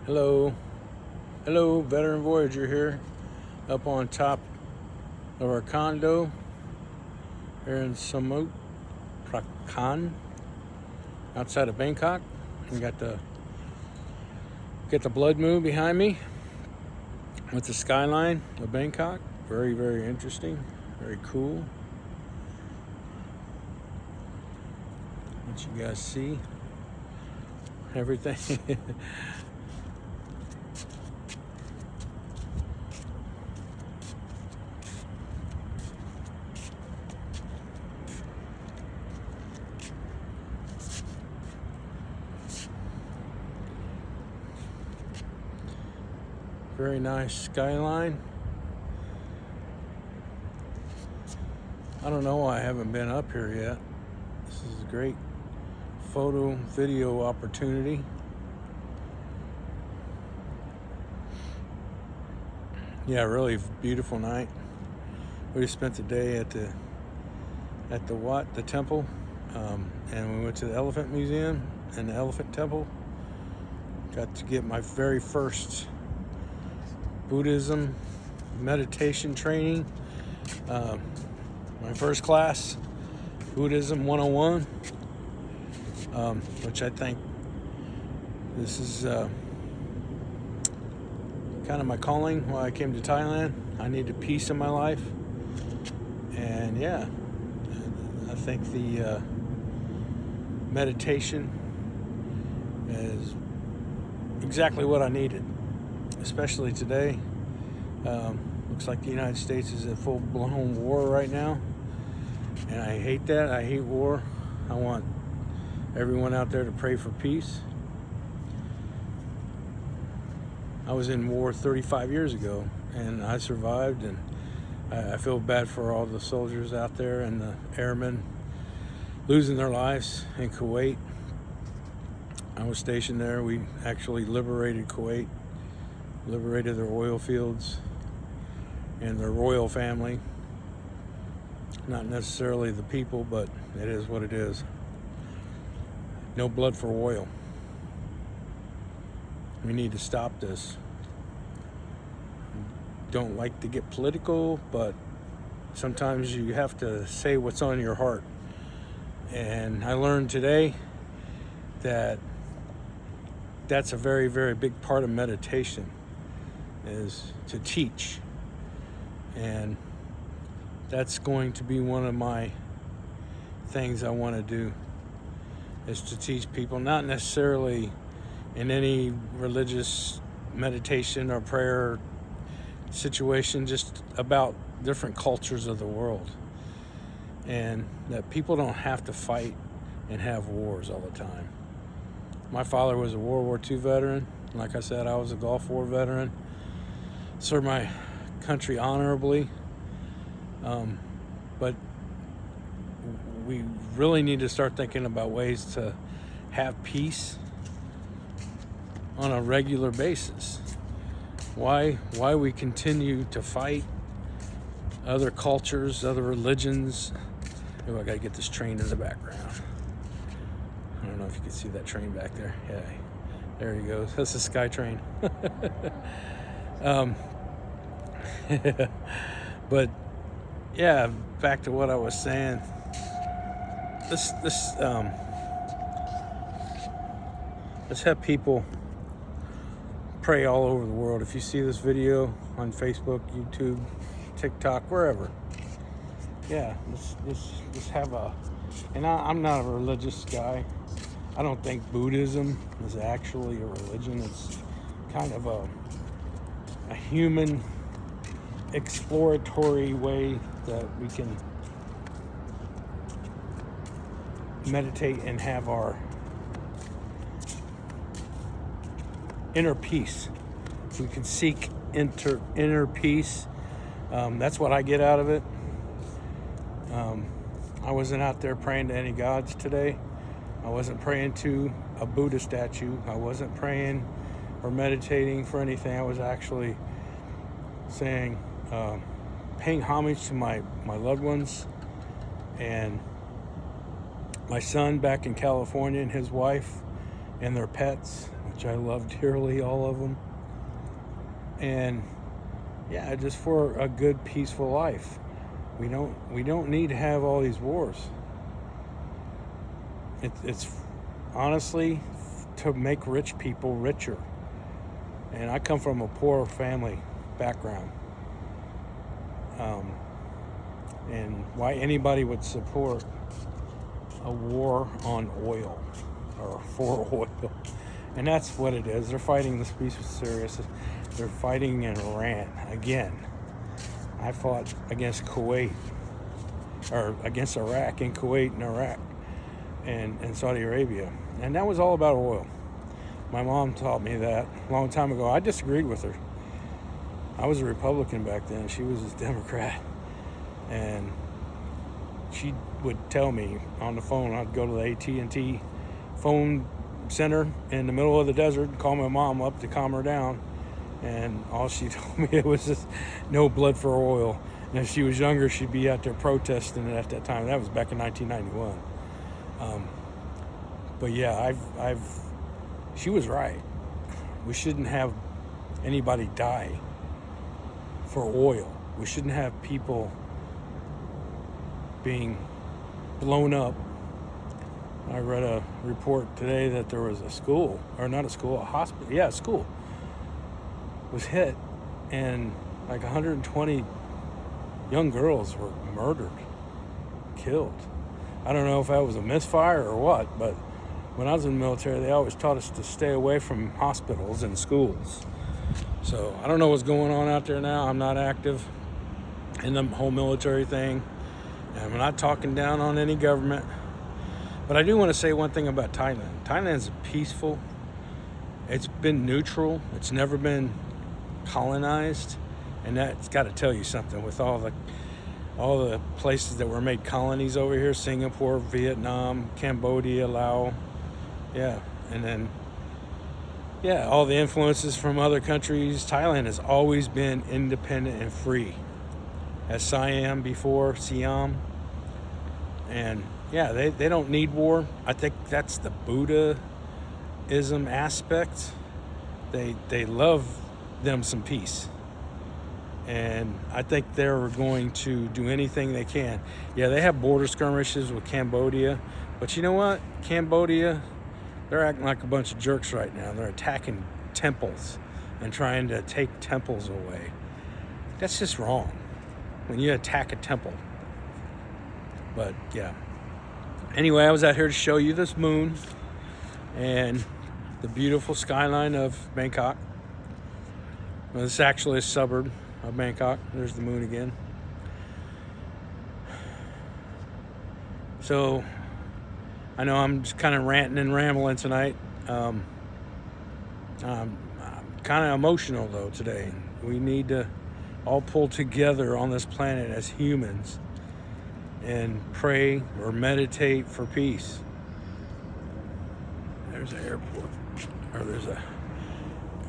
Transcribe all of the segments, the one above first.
Hello, Veteran-Voyager here, up on top of our condo here in Samut Prakan, outside of Bangkok. We got the blood moon behind me with the skyline of Bangkok. Very, very interesting, very cool. Let you guys see everything. Very nice skyline. I don't know why I haven't been up here yet. This is a great photo, video opportunity. Yeah, really beautiful night. We just spent the day at the temple, and we went to the Elephant Museum and the Elephant Temple. Got to get my very first Buddhism meditation training, my first class, Buddhism 101, which I think this is kind of my calling. Why I came to Thailand. I needed peace in my life, and yeah, I think the meditation is exactly what I needed. Especially today. Looks like the United States is at full-blown war right now, and I hate that. I hate war. I want everyone out there to pray for peace. I was in war 35 years ago, and I survived, and I feel bad for all the soldiers out there and the airmen losing their lives in Kuwait. I was stationed there. We actually liberated Kuwait. Liberated their oil fields and their royal family. Not necessarily the people, but it is what it is. No blood for oil. We need to stop this. Don't like to get political, but sometimes you have to say what's on your heart. And I learned today that that's a very, very big part of meditation, is to teach. And that's going to be one of my things I want to do, is to teach people, not necessarily in any religious meditation or prayer situation, just about different cultures of the world, and that people don't have to fight and have wars all the time. My father was a World War II veteran. Like I said, I was a Gulf War veteran. Served my country honorably, but we really need to start thinking about ways to have peace on a regular basis. Why we continue to fight other cultures, other religions. Oh, I gotta get this train in the background. I don't know if you can see that train back there. Yeah, there he goes. That's the Sky Train. But yeah, back to what I was saying. Let's have people pray all over the world. If you see this video on Facebook, YouTube, TikTok, wherever, yeah, let's have a. And I'm not a religious guy. I don't think Buddhism is actually a religion. It's kind of a human exploratory way that we can meditate and have our inner peace. We can seek inner peace. That's what I get out of it. I wasn't out there praying to any gods today. I wasn't praying to a Buddha statue. I wasn't praying or meditating for anything. I was actually saying, paying homage to my loved ones, and my son back in California and his wife and their pets. which I love dearly, all of them. And yeah, just for a good, peaceful life. We don't need to have all these wars. It's honestly to make rich people richer. And I come from a poor family background. And why anybody would support a war on oil or for oil. And that's what it is. They're fighting this piece of serious. They're fighting in Iran again. I fought against Kuwait, or against Iraq and Kuwait and Iraq and Saudi Arabia. And that was all about oil. My mom taught me that a long time ago. I disagreed with her. I was a Republican back then. She was a Democrat. And she would tell me on the phone, I'd go to the AT&T phone center in the middle of the desert and call my mom up to calm her down. And all she told me, it was just no blood for oil. And if she was younger, she'd be out there protesting it at that time. That was back in 1991. But yeah, she was right. We shouldn't have anybody die for oil. We shouldn't have people being blown up. I read a report today that there was a school, or not a school, a hospital. Yeah, a school was hit, and like 120 young girls were murdered, killed. I don't know if that was a misfire or what, but when I was in the military, they always taught us to stay away from hospitals and schools. So I don't know what's going on out there now. I'm not active in the whole military thing. I'm not talking down on any government. But I do want to say one thing about Thailand. Thailand's peaceful. It's been neutral. It's never been colonized. And that's got to tell you something with all the places that were made colonies over here: Singapore, Vietnam, Cambodia, Laos. Yeah, and then all the influences from other countries. Thailand has always been independent and free, as Siam before, Siam. And yeah, they don't need war. I think that's the Buddhism aspect. They love them some peace. And I think they're going to do anything they can. Yeah, they have border skirmishes with Cambodia. But you know what? Cambodia, they're acting like a bunch of jerks right now. They're attacking temples and trying to take temples away. That's just wrong when you attack a temple. But yeah. Anyway, I was out here to show you this moon and the beautiful skyline of Bangkok. Well, this is actually a suburb of Bangkok. There's the moon again. So I know I'm just kind of ranting and rambling tonight. I'm kind of emotional though today. We need to all pull together on this planet as humans and pray or meditate for peace. There's an airport, or there's a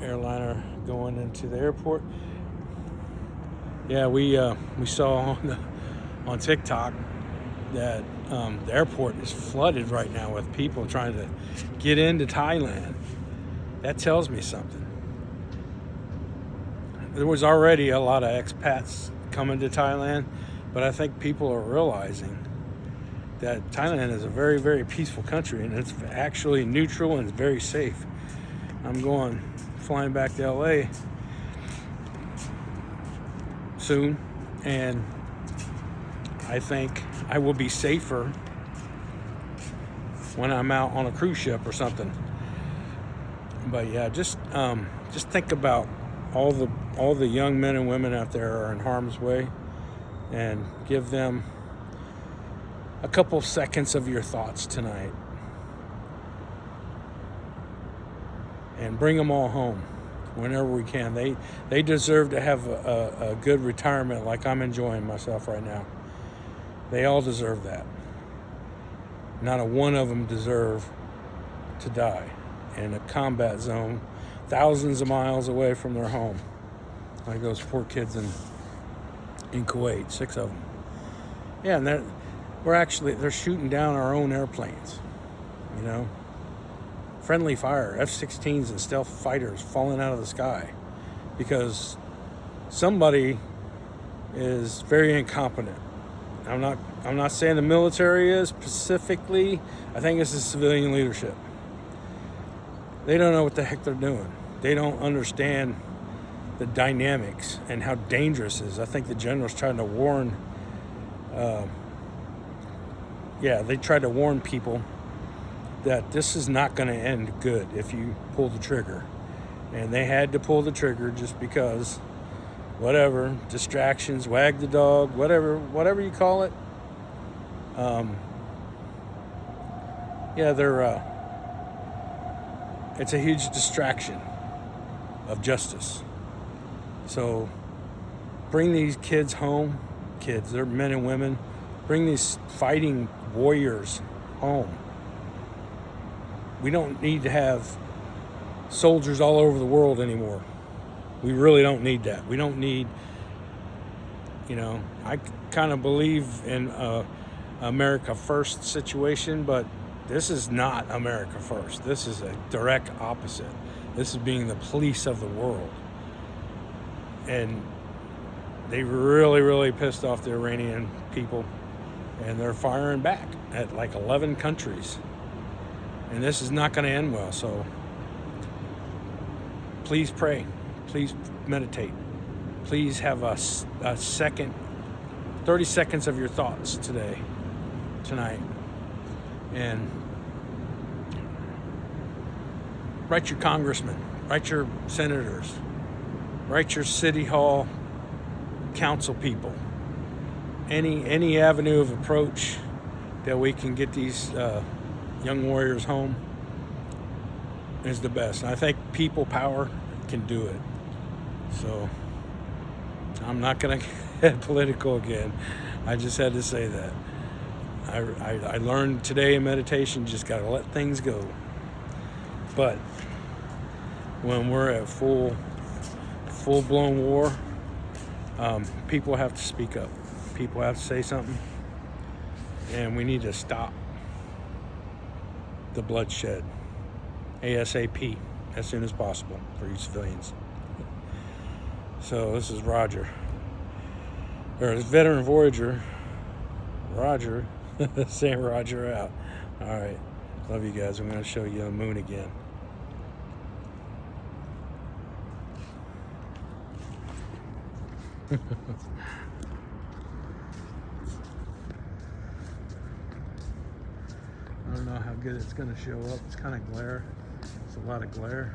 airliner going into the airport. Yeah, we saw on TikTok that the airport is flooded right now with people trying to get into Thailand. That tells me something. There was already a lot of expats coming to Thailand, but I think people are realizing that Thailand is a very, very peaceful country, and it's actually neutral and very safe. I'm flying back to LA soon, and I think I will be safer when I'm out on a cruise ship or something. But yeah, just think about all the young men and women out there are in harm's way, and give them a couple seconds of your thoughts tonight, and bring them all home whenever we can. They deserve to have a good retirement like I'm enjoying myself right now. They all deserve that. Not a one of them deserve to die in a combat zone thousands of miles away from their home, like those poor kids in Kuwait, 6 of them. Yeah, and they're shooting down our own airplanes, friendly fire, F-16s and stealth fighters falling out of the sky because somebody is very incompetent. I'm not saying the military is specifically. I think this is civilian leadership. They don't know what the heck they're doing. They don't understand the dynamics and how dangerous it is. I think the general's trying to warn. They tried to warn people that this is not going to end good if you pull the trigger. And they had to pull the trigger just because, whatever, distractions, wag the dog, whatever you call it. It's a huge distraction of justice. So bring these kids home. Kids, they're men and women. Bring these fighting warriors home. We don't need to have soldiers all over the world anymore. We really don't need that. We don't need, I kind of believe in America first situation, but this is not America first. This is a direct opposite. This is being the police of the world. And they really, really pissed off the Iranian people, and they're firing back at like 11 countries. And this is not going to end well. So please pray. Please meditate. Please have a second, 30 seconds of your thoughts tonight. And write your congressmen, write your senators, write your city hall council people. Any avenue of approach that we can get these young warriors home is the best. And I think people power can do it. So I'm not going to get political again. I just had to say that. I learned today in meditation, just got to let things go. But when we're at full-blown war, people have to speak up. People have to say something. And we need to stop the bloodshed ASAP, as soon as possible for you civilians. So this is Roger. Or this Veteran-Voyager. Roger. Saying Roger out. All right. Love you guys. I'm going to show you the moon again. I don't know how good it's going to show up. It's kind of glare. It's a lot of glare.